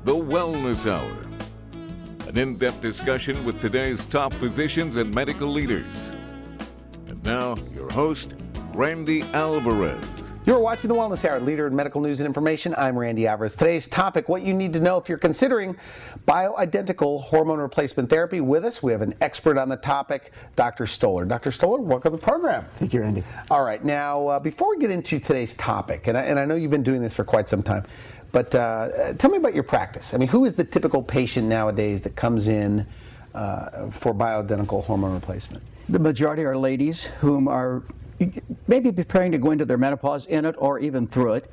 The Wellness Hour. An in-depth discussion with today's top physicians and medical leaders. And now, your host, Randy Alvarez. You're watching The Wellness Hour, leader in medical news and information. I'm Randy Alvarez. Today's topic, what you need to know if you're considering bioidentical hormone replacement therapy. With us, we have an expert on the topic, Dr. Stoller. Dr. Stoller, welcome to the program. Thank you, Randy. All right, now, before we get into today's topic, and I know you've been doing this for quite some time, but tell me about your practice. I mean, who is the typical patient nowadays that comes in for bioidentical hormone replacement? The majority are ladies whom are maybe preparing to go into their menopause in it or even through it,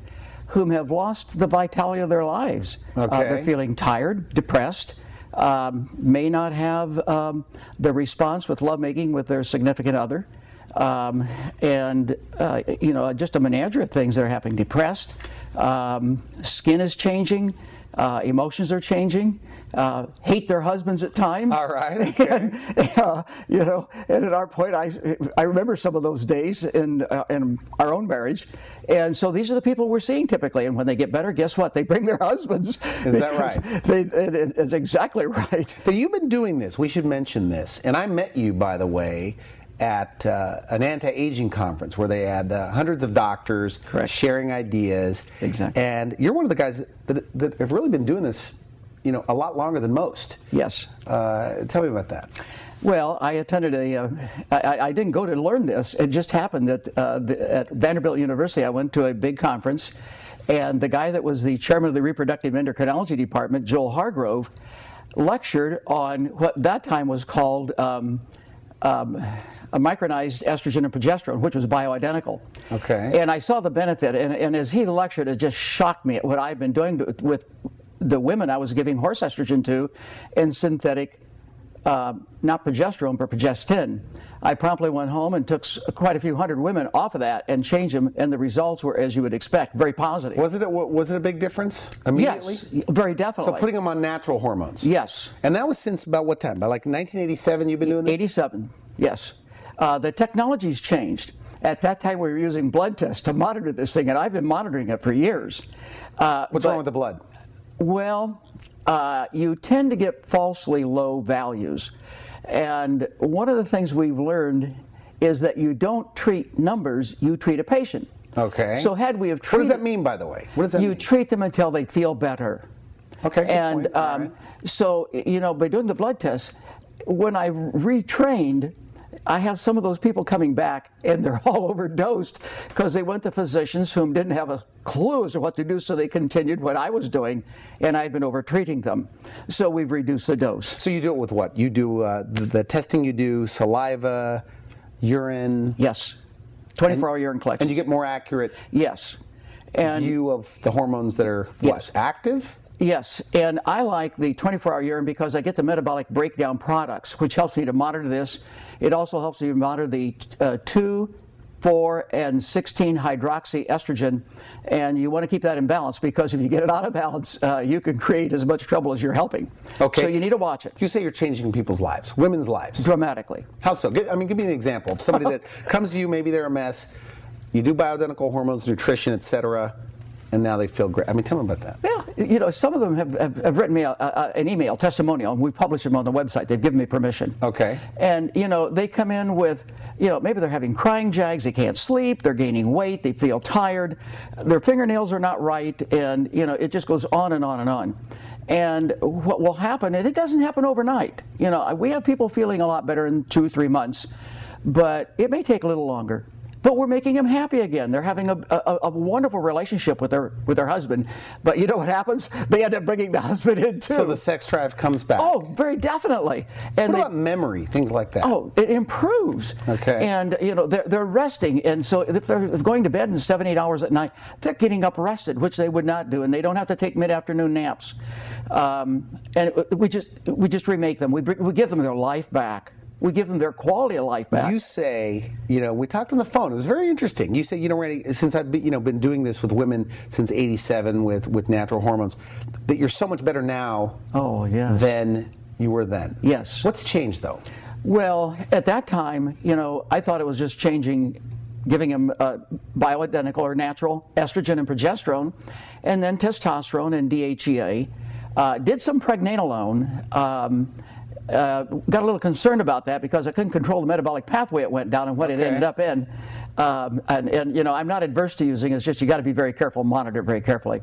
whom have lost the vitality of their lives. Okay. They're feeling tired, depressed, may not have the response with lovemaking with their significant other, and just a menagerie of things that are happening. Depressed, skin is changing, emotions are changing, hate their husbands at times. All right. Okay. And at our point, I remember some of those days in our own marriage. And so these are the people we're seeing typically. And when they get better, guess what? They bring their husbands. Is that right? It's exactly right. So you've been doing this. We should mention this. And I met you, by the way, at an anti-aging conference where they had hundreds of doctors Correct. Sharing ideas. Exactly. And you're one of the guys that have really been doing this, a lot longer than most. Yes. Tell me about that. Well, I attended I didn't go to learn this. It just happened that at Vanderbilt University, I went to a big conference, and the guy that was the chairman of the reproductive endocrinology department, Joel Hargrove, lectured on what that time was called a micronized estrogen and progesterone, which was bioidentical. Okay. And I saw the benefit, and as he lectured, it just shocked me at what I've been doing with the women I was giving horse estrogen to and synthetic, not progesterone, but progestin. I promptly went home and took quite a few hundred women off of that and changed them, and the results were, as you would expect, very positive. Was it a big difference immediately? Yes, very definitely. So putting them on natural hormones? Yes. And that was since about what time? By like 1987 you've been doing this? 87, yes. The technology's changed. At that time, we were using blood tests to monitor this thing, and I've been monitoring it for years. What's wrong with the blood? Well, you tend to get falsely low values. And one of the things we've learned is that you don't treat numbers, you treat a patient. Okay. So had we have treated... What does that mean, by the way? What does that mean? You treat them until they feel better. Okay, good and point. All right. So, by doing the blood tests, when I retrained, I have some of those people coming back, and they're all overdosed because they went to physicians whom didn't have a clue as to what to do, so they continued what I was doing, and I'd been over-treating them. So we've reduced the dose. So you do it with what? You do the testing you do, saliva, urine? Yes. 24-hour urine collection. And you get more accurate yes. And view of the hormones that are, yes. Active? Yes, and I like the 24-hour urine because I get the metabolic breakdown products, which helps me to monitor this. It also helps me to monitor the 2, 4, and 16 hydroxy estrogen, and you want to keep that in balance because if you get it out of balance, you can create as much trouble as you're helping. Okay. So you need to watch it. You say you're changing people's lives, women's lives. Dramatically. How so? Give me an example of somebody that comes to you, maybe they're a mess, you do bioidentical hormones, nutrition, etc., and now they feel great. I mean, tell me about that. Well, some of them have written me an email, testimonial, and we've published them on the website. They've given me permission. Okay. And, they come in with, maybe they're having crying jags, they can't sleep, they're gaining weight, they feel tired, their fingernails are not right, and, it just goes on and on and on. And what will happen, and it doesn't happen overnight. We have people feeling a lot better in 2-3 months, but it may take a little longer. But we're making them happy again. They're having a wonderful relationship with their husband. But you know what happens? They end up bringing the husband in too. So the sex drive comes back. Oh, very definitely. And what about memory, things like that? Oh, it improves. Okay. And they're resting, and so if they're going to bed in 7-8 hours at night, they're getting up rested, which they would not do, and they don't have to take mid-afternoon naps. And we just remake them. We give them their life back. We give them their quality of life back. You say, we talked on the phone. It was very interesting. You say, Randy, since I've been doing this with women since '87 with natural hormones, that you're so much better now. Oh, yes. Than you were then. Yes. What's changed though? Well, at that time, I thought it was just changing, giving them bioidentical or natural estrogen and progesterone, and then testosterone and DHEA. Did some pregnenolone. Got a little concerned about that because I couldn't control the metabolic pathway it went down and what it ended up in. And you know, I'm not adverse to using it. It's just you got to be very careful, monitor it very carefully.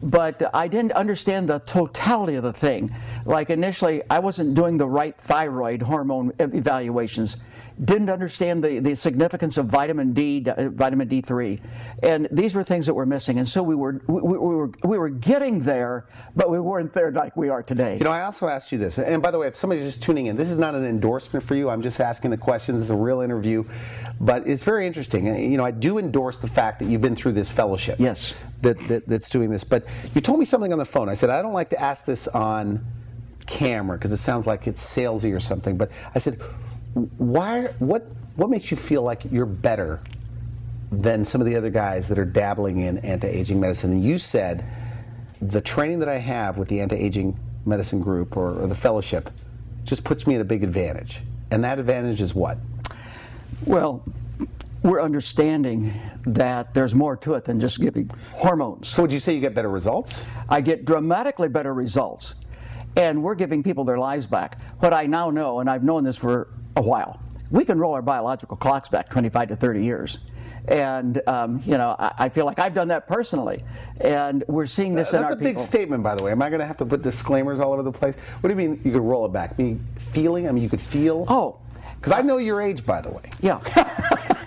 But I didn't understand the totality of the thing. Like initially, I wasn't doing the right thyroid hormone evaluations. Didn't understand the significance of vitamin D, vitamin D3, and these were things that were missing. And so we were getting there, but we weren't there like we are today. You know, I also asked you this, and by the way, if somebody's just tuning in, this is not an endorsement for you. I'm just asking the questions. This is a real interview, but it's very interesting. You know, I do endorse the fact that you've been through this fellowship. Yes. That's doing this. But you told me something on the phone. I said I don't like to ask this on camera because it sounds like it's salesy or something. But I said, what makes you feel like you're better than some of the other guys that are dabbling in anti-aging medicine? And you said the training that I have with the anti-aging medicine group or the fellowship just puts me at a big advantage. And that advantage is what? Well, we're understanding that there's more to it than just giving hormones. So would you say you get better results? I get dramatically better results. And we're giving people their lives back. What I now know, and I've known this for a while, we can roll our biological clocks back 25 to 30 years. And, you know, I feel like I've done that personally. And we're seeing this in our people. That's a big statement, by the way. Am I going to have to put disclaimers all over the place? What do you mean you could roll it back? I mean, feeling? I mean, you could feel? Oh. Because I know your age, by the way. Yeah.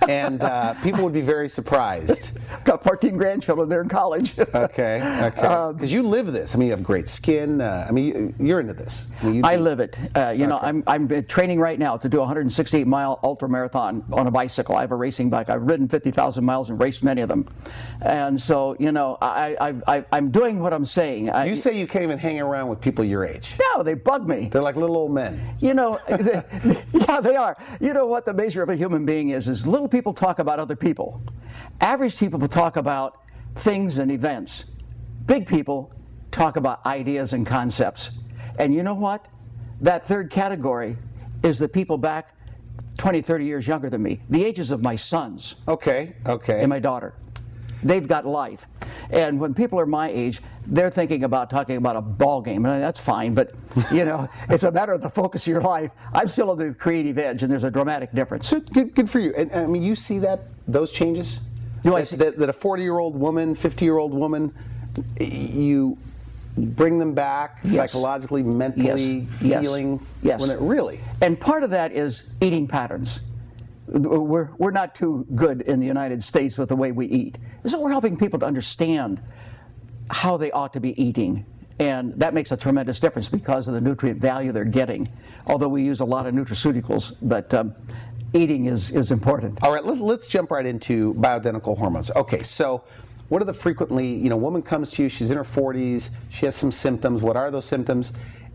And people would be very surprised. Got 14 grandchildren. They're in college. Okay. Because you live this. I mean, you have great skin. I mean, you're into this. I live it. You know, I'm training right now to do a 168-mile ultra marathon on a bicycle. I have a racing bike. I've ridden 50,000 miles and raced many of them. And so, you know, I'm doing what I'm saying. You say you can't even hang around with people your age. No, they bug me. They're like little old men. You know, yeah, they are. You know what the measure of a human being is little people talk about other people. Average people talk about things and events. Big people talk about ideas and concepts. And you know what? That third category is the people back 20, 30 years younger than me. The ages of my sons. Okay. And my daughter. They've got life. And when people are my age, they're thinking about talking about a ball game. And that's fine, but, you know, it's a matter of the focus of your life. I'm still on the creative edge, and there's a dramatic difference. Good for you. And I mean, you see those changes? That a 40-year-old woman, 50-year-old woman, you bring them back psychologically, mentally, feeling? Yes. Really? And part of that is eating patterns. We're not too good in the United States with the way we eat. So we're helping people to understand how they ought to be eating. And that makes a tremendous difference because of the nutrient value they're getting. Although we use a lot of nutraceuticals, but eating is important. All right, let's jump right into bioidentical hormones. Okay, so what are the frequently, you know, woman comes to you, she's in her 40s, she has some symptoms. What are those symptoms?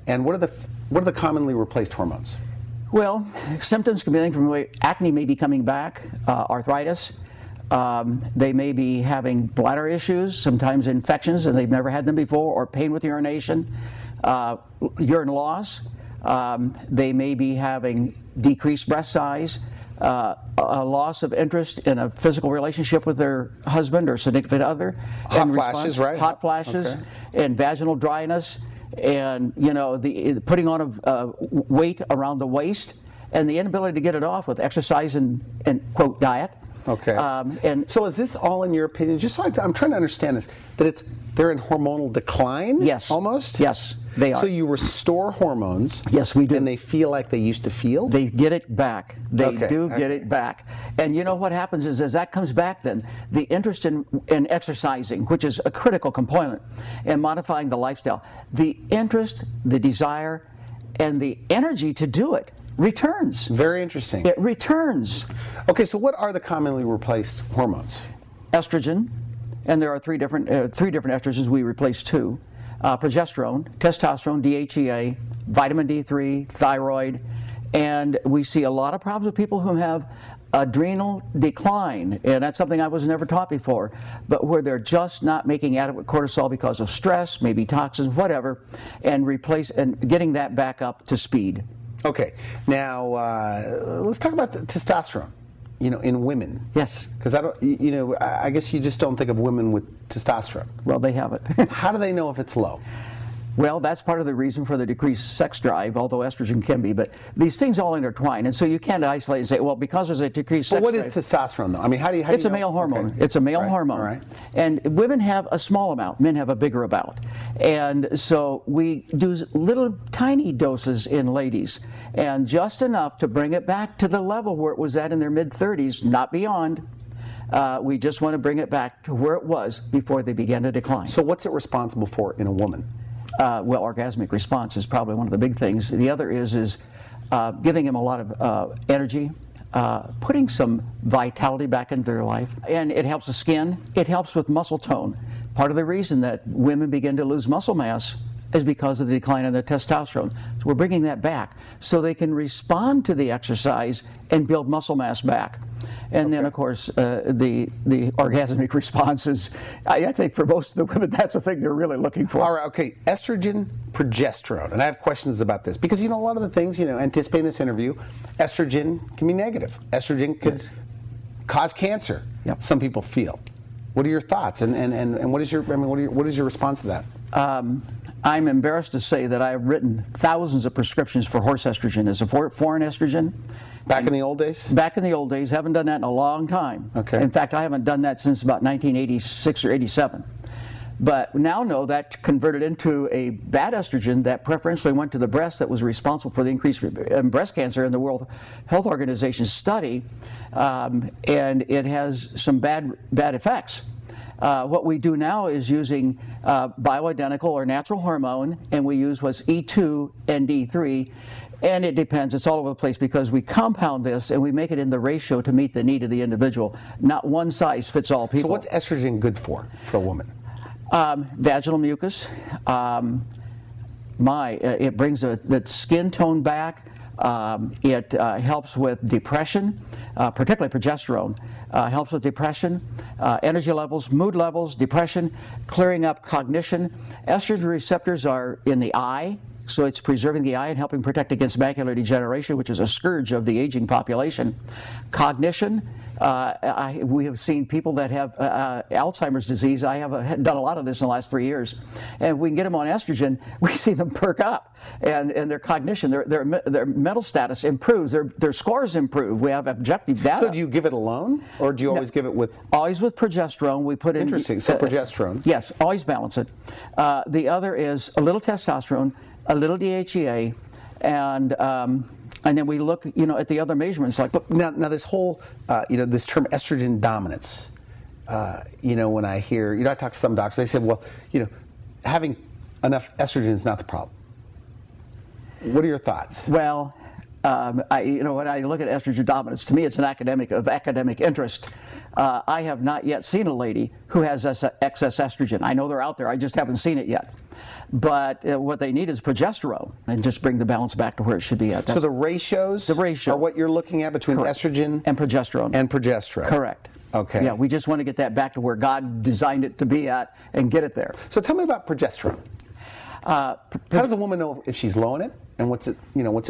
And what are the commonly replaced hormones? Well, symptoms can be anything from acne may be coming back, arthritis. They may be having bladder issues, sometimes infections, and they've never had them before, or pain with urination, urine loss. They may be having decreased breast size, a loss of interest in a physical relationship with their husband or significant other. Hot flashes, right? Hot flashes, and vaginal dryness. And, you know, the putting on of weight around the waist and the inability to get it off with exercise and quote, diet. Okay. And so is this all, in your opinion, just so I'm trying to understand this, that they're in hormonal decline? Yes. Almost? Yes, they are. So you restore hormones. Yes, we do. And they feel like they used to feel? They get it back. They do get it back. And you know what happens is as that comes back then, the interest in exercising, which is a critical component, and modifying the lifestyle, the interest, the desire, and the energy to do it returns. Very interesting. It returns. Okay, so what are the commonly replaced hormones? Estrogen, and there are three different estrogens. We replace two. Progesterone, testosterone, DHEA, vitamin D3, thyroid, and we see a lot of problems with people who have adrenal decline, and that's something I was never taught before, but where they're just not making adequate cortisol because of stress, maybe toxins, whatever, and getting that back up to speed. Okay, now let's talk about the testosterone. You know, in women. Yes. Because I guess you just don't think of women with testosterone. Well, they have it. How do they know if it's low? Well, that's part of the reason for the decreased sex drive, although estrogen can be. But these things all intertwine, and so you can't isolate and say, well, because there's a decreased sex drive. What is testosterone, though? I mean, how do you It's a male hormone. Okay. It's a male hormone. All right. And women have a small amount, men have a bigger amount. And so we do little tiny doses in ladies, and just enough to bring it back to the level where it was at in their mid-30s, not beyond. We just want to bring it back to where it was before they began to decline. So what's it responsible for in a woman? Well, orgasmic response is probably one of the big things. The other is giving them a lot of energy, putting some vitality back into their life. And it helps the skin. It helps with muscle tone. Part of the reason that women begin to lose muscle mass is because of the decline in their testosterone. So we're bringing that back so they can respond to the exercise and build muscle mass back. And then, of course, the orgasmic response is, I think for most of the women, that's the thing they're really looking for. All right, okay, estrogen, progesterone. And I have questions about this because, a lot of the things, anticipating this interview, estrogen can be negative. Estrogen could cause cancer, some people feel. What are your thoughts? And what is your, what is your response to that? I'm embarrassed to say that I've written thousands of prescriptions for horse estrogen as a foreign estrogen. Back in the old days? Back in the old days. Haven't done that in a long time. Okay. In fact, I haven't done that since about 1986 or 87. But now know that converted into a bad estrogen that preferentially went to the breast that was responsible for the increase in breast cancer in the World Health Organization study, and it has some bad effects. What we do now is using bioidentical or natural hormone, and we use what's E2 and D3, and it depends. It's all over the place because we compound this and we make it in the ratio to meet the need of the individual. Not one size fits all people. So what's estrogen good for a woman? Vaginal mucus. It brings the skin tone back. It helps with depression, particularly progesterone. Helps with depression, energy levels, mood levels, depression, clearing up cognition. Estrogen receptors are in the eye, so it's preserving the eye and helping protect against macular degeneration, which is a scourge of the aging population. Cognition, we have seen people that have Alzheimer's disease. I have done a lot of this in the last 3 years. And if we can get them on estrogen, we see them perk up. And their cognition, their mental status improves. Their scores improve. We have objective data. So do you give it alone? Or do you always give it with? Always with progesterone. We put in. Interesting. So progesterone. Yes, always balance it. The other is a little testosterone, a little DHEA, and then we look, at the other measurements. But now this whole, this term estrogen dominance. When I hear, I talk to some doctors, they say, well, having enough estrogen is not the problem. What are your thoughts? Well, when I look at estrogen dominance, to me it's an academic interest. I have not yet seen a lady who has excess estrogen. I know they're out there, I just haven't seen it yet. But what they need is progesterone and just bring the balance back to where it should be at. So the ratios are what you're looking at between estrogen and progesterone. Correct. Okay. Yeah, we just want to get that back to where God designed it to be at and get it there. So tell me about progesterone. How does a woman know if she's low in it, and what's it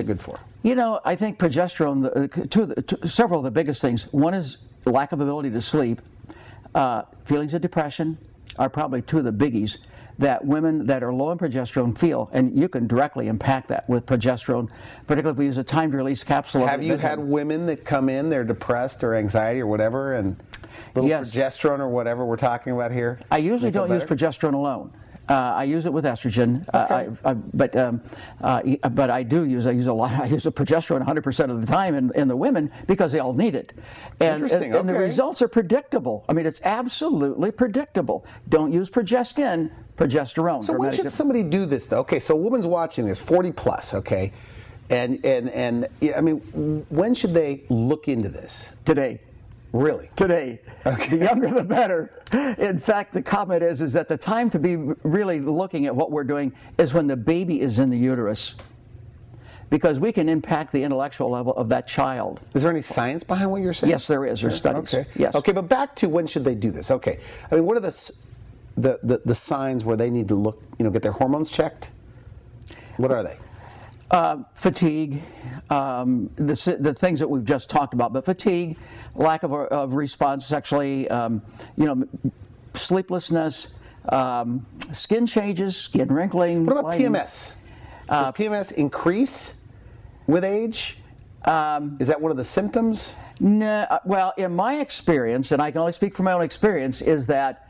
good for? I think progesterone, several of the biggest things. One is lack of ability to sleep. Feelings of depression are probably two of the biggies that women that are low in progesterone feel, and you can directly impact that with progesterone, particularly if we use a timed release capsule. Have you had women that come in, they're depressed or anxiety or whatever, and progesterone or whatever we're talking about here? I usually don't use progesterone alone. I use it with estrogen, but I use a lot. I use a progesterone 100% of the time in the women because they all need it, and the results are predictable. I mean, it's absolutely predictable. Don't use progesterone. So when should somebody do this, though? Okay, so a woman's watching this, 40 plus, okay, and I mean, when should they look into this? Today. Really? Today. Okay. The younger the better. In fact, the comment is that the time to be really looking at what we're doing is when the baby is in the uterus, because we can impact the intellectual level of that child. Is there any science behind what you're saying? Yes, there is. There's studies. Okay. Yes. Okay, but back to when should they do this? Okay. I mean, what are the signs where they need to look, get their hormones checked? What are they? Fatigue, the things that we've just talked about, but fatigue, lack of response sexually, sleeplessness, Skin changes, skin wrinkling. What about lighting. PMS? Does PMS increase with age? Is that one of the symptoms? No, well, in my experience, and I can only speak from my own experience, is that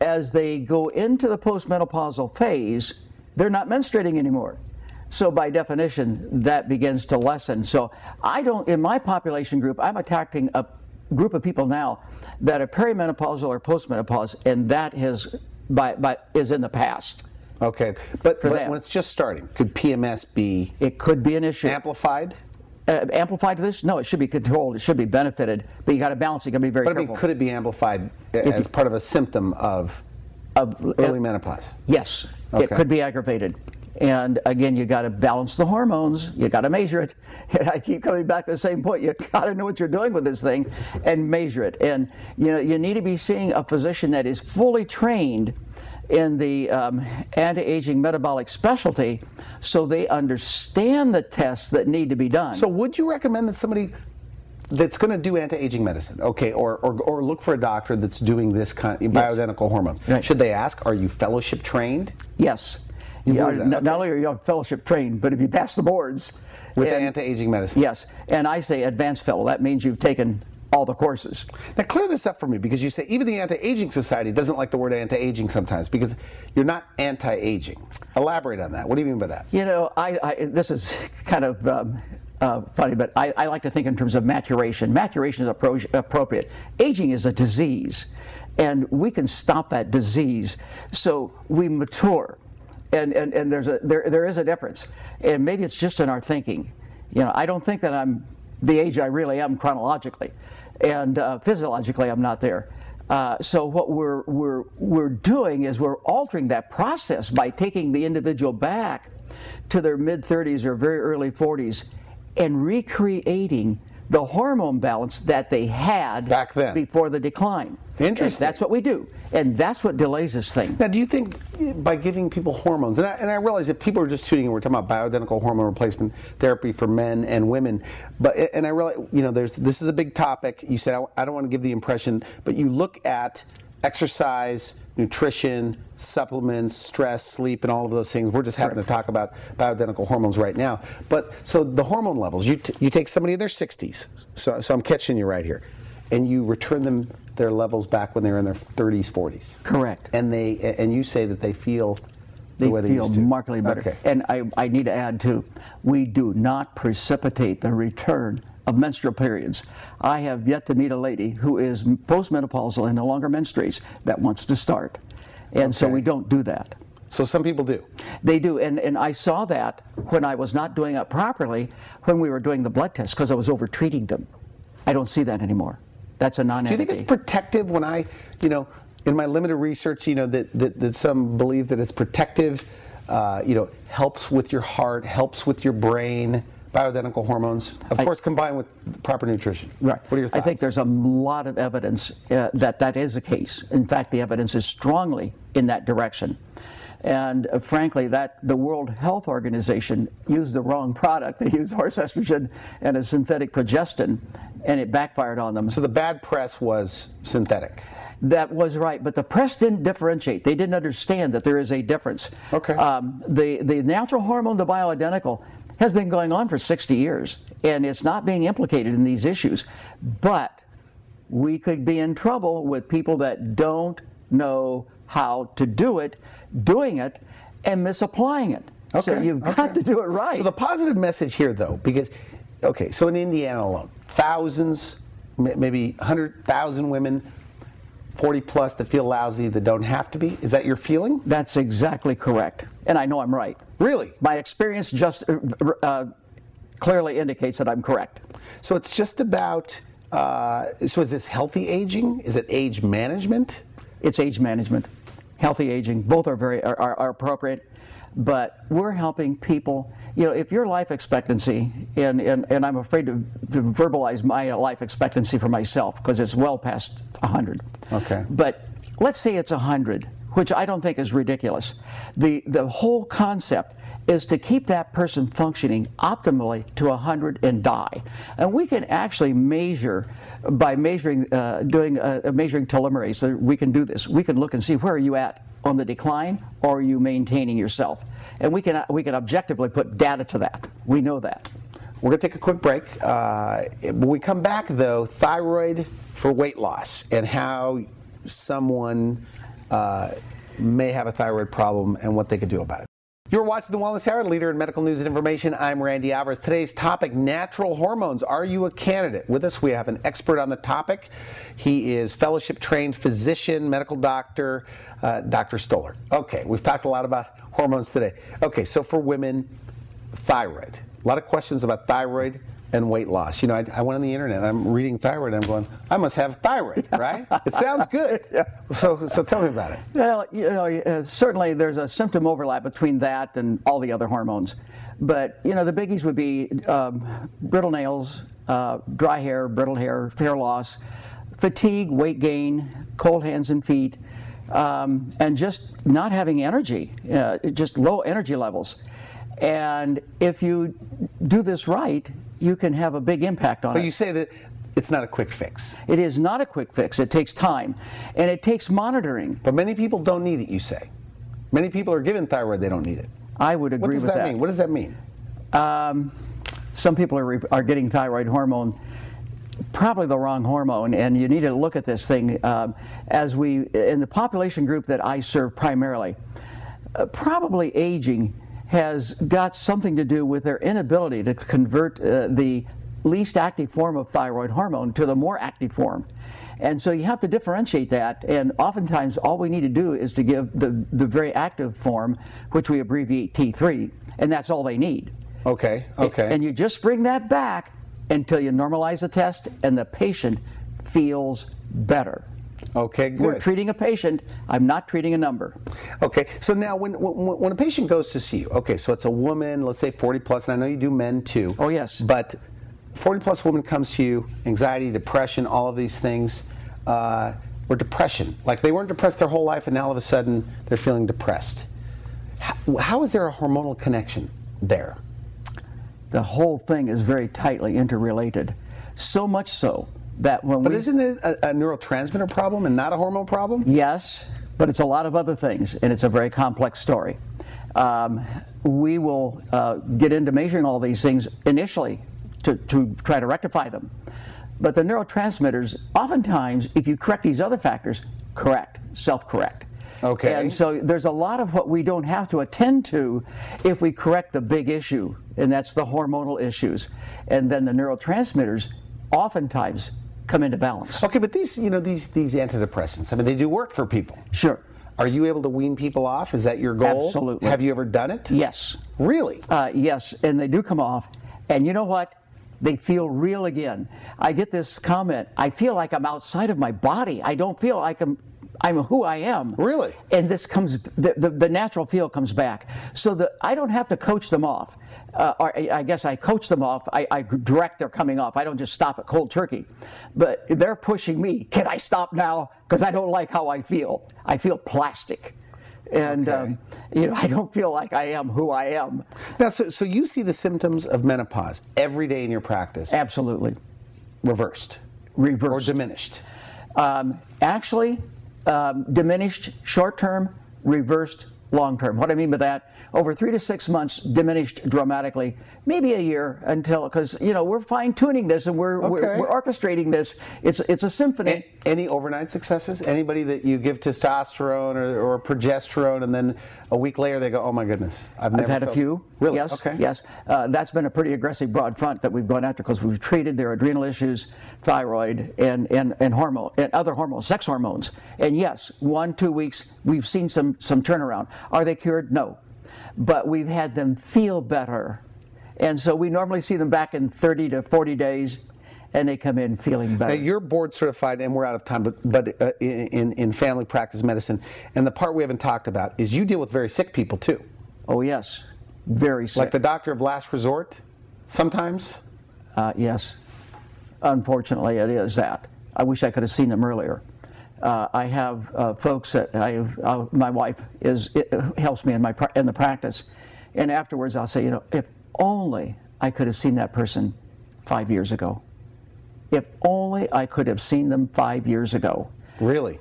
as they go into the postmenopausal phase, they're not menstruating anymore. So by definition, that begins to lessen. So I don't, in my population group, I'm attacking a group of people now that are perimenopause or postmenopause, and that is in the past. Okay, but when it's just starting, could PMS be? It could be an issue. Amplified? Amplified to this? No, it should be controlled. It should be benefited, but you got to balance it. You got to be very careful. But I mean, could it be amplified as part of a symptom of early menopause? Yes, okay. It could be aggravated. And again, you got to balance the hormones. You got to measure it. And I keep coming back to the same point. You got to know what you're doing with this thing and measure it. And you need to be seeing a physician that is fully trained in the anti-aging metabolic specialty, so they understand the tests that need to be done. So would you recommend that somebody that's going to do anti-aging medicine, okay, or look for a doctor that's doing this kind of bioidentical hormones, right. Should they ask, are you fellowship trained? Yes. Not only are you fellowship trained, but if you pass the boards. With the anti-aging medicine? Yes. And I say advanced fellow. That means you've taken all the courses. Now clear this up for me, because you say even the Anti-Aging Society doesn't like the word anti-aging sometimes, because you're not anti-aging. Elaborate on that. What do you mean by that? This is kind of funny, but I like to think in terms of maturation. Maturation is appropriate. Aging is a disease, and we can stop that disease. So we mature, and there is a difference, and maybe it's just in our thinking. I don't think that I'm the age I really am chronologically, and physiologically I'm not there. So what we're doing is we're altering that process by taking the individual back to their mid-30s or very early 40s and recreating the hormone balance that they had back then before the decline. Interesting. And that's what we do, and that's what delays this thing. Now, do you think by giving people hormones, and I realize if people are just tuning in, we're talking about bioidentical hormone replacement therapy for men and women, and I realize this is a big topic. You said I don't want to give the impression, but you look at exercise, nutrition, supplements, stress, sleep, and all of those things. We're just having to talk about bioidentical hormones right now. But so the hormone levels, you take somebody in their 60s, so I'm catching you right here, and you return them their levels back when they were in their 30s, 40s. Correct. And you say that they feel the way they feel used to. markedly better. Okay. And I need to add too, we do not precipitate the return of menstrual periods. I have yet to meet a lady who is postmenopausal and no longer menstruates that wants to start. And so we don't do that. So some people do. They do, and I saw that when I was not doing it properly when we were doing the blood tests, because I was over-treating them. I don't see that anymore. That's a non-entity. Do you think it's protective when in my limited research, that some believe that it's protective, helps with your heart, helps with your brain, bioidentical hormones, of course combined with proper nutrition. Right. What are your thoughts? I think there's a lot of evidence that is the case. In fact, the evidence is strongly in that direction. And frankly, that the World Health Organization used the wrong product. They used horse estrogen and a synthetic progestin, and it backfired on them. So the bad press was synthetic. That was right, but the press didn't differentiate. They didn't understand that there is a difference. Okay. The natural hormone, the bioidentical, has been going on for 60 years, and it's not being implicated in these issues. But we could be in trouble with people that don't know how to do it, doing it, and misapplying it. Okay. So you've got to do it right. So the positive message here, though, because, so in Indiana alone, thousands, maybe 100,000 women, 40 plus, that feel lousy, that don't have to be. Is that your feeling? That's exactly correct. And I know I'm right. Really? My experience just clearly indicates that I'm correct. So it's just about, so is this healthy aging? Is it age management? It's age management. Healthy aging, both are appropriate, but we're helping people. If your life expectancy, and I'm afraid to verbalize my life expectancy for myself because it's well past 100. Okay. But let's say it's 100, which I don't think is ridiculous. The whole concept is to keep that person functioning optimally to 100 and die. And we can actually measure by measuring, measuring telomerase. So we can do this. We can look and see, where are you at on the decline, or are you maintaining yourself? And we can objectively put data to that. We know that. We're going to take a quick break. When we come back, though, thyroid for weight loss and how someone may have a thyroid problem and what they could do about it. You're watching The Wellness Hour, leader in medical news and information. I'm Randy Alvarez. Today's topic, natural hormones. Are you a candidate? With us, we have an expert on the topic. He is fellowship-trained physician, medical doctor, Dr. Stoller. Okay, we've talked a lot about hormones today. Okay, so for women, thyroid. A lot of questions about thyroid and weight loss. You know, I went on the internet, I'm reading thyroid, and I'm going, I must have thyroid, right? It sounds good. Yeah. So tell me about it. Well, you know, certainly there's a symptom overlap between that and all the other hormones. But, you know, the biggies would be brittle nails, dry hair, brittle hair, hair loss, fatigue, weight gain, cold hands and feet, and just not having energy, just low energy levels. And if you do this right, you can have a big impact on it. But you say that it's not a quick fix. It is not a quick fix. It takes time, and it takes monitoring. But many people don't need it, you say. Many people are given thyroid, they don't need it. I would agree with that. What does that mean? What does that mean? Some people are getting thyroid hormone, probably the wrong hormone, and you need to look at this thing. In the population group that I serve primarily, probably aging has got something to do with their inability to convert the least active form of thyroid hormone to the more active form. And so you have to differentiate that, and oftentimes all we need to do is to give the very active form, which we abbreviate T3, and that's all they need. Okay. And you just bring that back until you normalize the test and the patient feels better. Okay, good. We're treating a patient. I'm not treating a number. Okay, so now when a patient goes to see you, okay, so it's a woman, let's say 40 plus, and I know you do men too. Oh, yes. But 40 plus woman comes to you, anxiety, depression, all of these things, or depression. Like they weren't depressed their whole life and now all of a sudden they're feeling depressed. How is there a hormonal connection there? The whole thing is very tightly interrelated. So much so that But isn't it a neurotransmitter problem and not a hormone problem? Yes, but it's a lot of other things, and it's a very complex story. We will get into measuring all these things initially to try to rectify them. But the neurotransmitters, oftentimes, if you correct these other factors, self-correct. Okay. And so there's a lot of what we don't have to attend to if we correct the big issue, and that's the hormonal issues. And then the neurotransmitters oftentimes come into balance. Okay, but these antidepressants, I mean, they do work for people. Sure. Are you able to wean people off? Is that your goal? Absolutely. Have you ever done it? Yes. Really? Yes, and they do come off. And you know what? They feel real again. I get this comment, I feel like I'm outside of my body. I don't feel like I'm who I am. Really? And this comes, the natural feel comes back. So I don't have to coach them off. Or I guess I coach them off. I direct their coming off. I don't just stop at cold turkey. But they're pushing me. Can I stop now? Because I don't like how I feel. I feel plastic. And okay. I don't feel like I am who I am. Now, so you see the symptoms of menopause every day in your practice? Absolutely. Reversed? Or diminished? Actually, diminished short-term, reversed long-term. What I mean by that, over 3 to 6 months, diminished dramatically, maybe a year until, because we're fine-tuning this and we're orchestrating this. It's a symphony. Any overnight successes? Anybody that you give testosterone or progesterone and then a week later they go, oh my goodness, I've had a few. Really? Yes. Okay. Yes. That's been a pretty aggressive broad front that we've gone after because we've treated their adrenal issues, thyroid, and hormone and other hormones, sex hormones. And yes, 1-2 weeks we've seen some turnaround. Are they cured? No. But we've had them feel better. And so we normally see them back in 30 to 40 days, and they come in feeling better. Now, you're board certified, and we're out of time, but in family practice medicine, and the part we haven't talked about is you deal with very sick people too. Oh, yes. Very sick. Like the doctor of last resort, sometimes? Yes. Unfortunately, it is that. I wish I could have seen them earlier. I have folks that my wife helps me in the practice, And afterwards I'll say, if only I could have seen that person 5 years ago. If only I could have seen them 5 years ago. Really?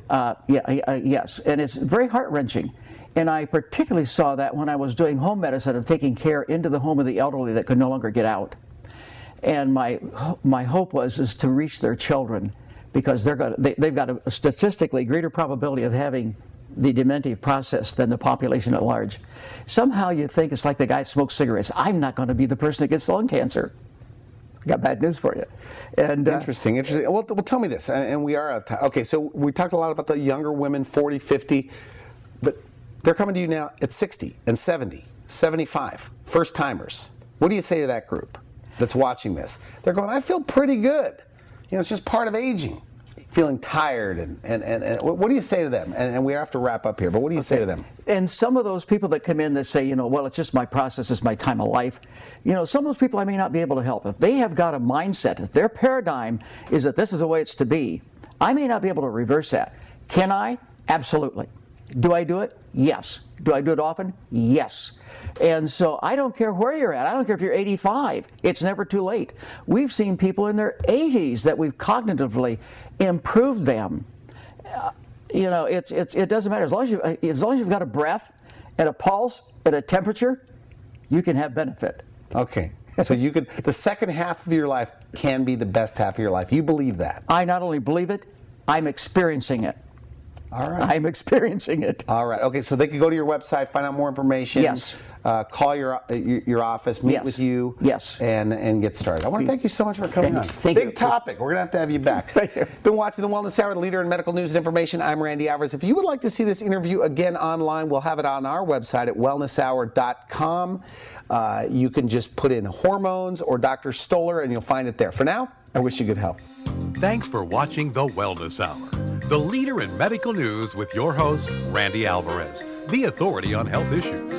Yes. And it's very heart-wrenching. And I particularly saw that when I was doing home medicine of taking care into the home of the elderly that could no longer get out. And my hope is to reach their children, because they've got a statistically greater probability of having the dementive process than the population at large. Somehow you think it's like the guy that smokes cigarettes. I'm not going to be the person that gets lung cancer. I got bad news for you. And Interesting. Well, tell me this, and we are out of time. Okay, so we talked a lot about the younger women, 40, 50, but they're coming to you now at 60 and 70, 75, first-timers. What do you say to that group that's watching this? They're going, I feel pretty good. It's just part of aging, feeling tired. And what do you say to them? And we have to wrap up here, but what do you say to them? And some of those people that come in that say, well, it's just my process, it's my time of life, some of those people I may not be able to help. If they have got a mindset, if their paradigm is that this is the way it's to be, I may not be able to reverse that. Can I? Absolutely. Do I do it? Yes. Do I do it often? Yes. And so I don't care where you're at. I don't care if you're 85. It's never too late. We've seen people in their 80s that we've cognitively improved them. It doesn't matter. As long as you've got a breath and a pulse and a temperature, you can have benefit. Okay. So the second half of your life can be the best half of your life. You believe that? I not only believe it, I'm experiencing it. All right. I'm experiencing it. All right. Okay, so they can go to your website, find out more information. Yes. Call your office, meet with you. Yes. And get started. I want to thank you so much for coming on. Thank you. Big topic. We're going to have you back. Thank you. Been watching the Wellness Hour, the leader in medical news and information. I'm Randy Alvarez. If you would like to see this interview again online, we'll have it on our website at wellnesshour.com. You can just put in hormones or Dr. Stoller and you'll find it there. For now, I wish you good health. Thanks for watching the Wellness Hour, the leader in medical news with your host, Randy Alvarez, the authority on health issues.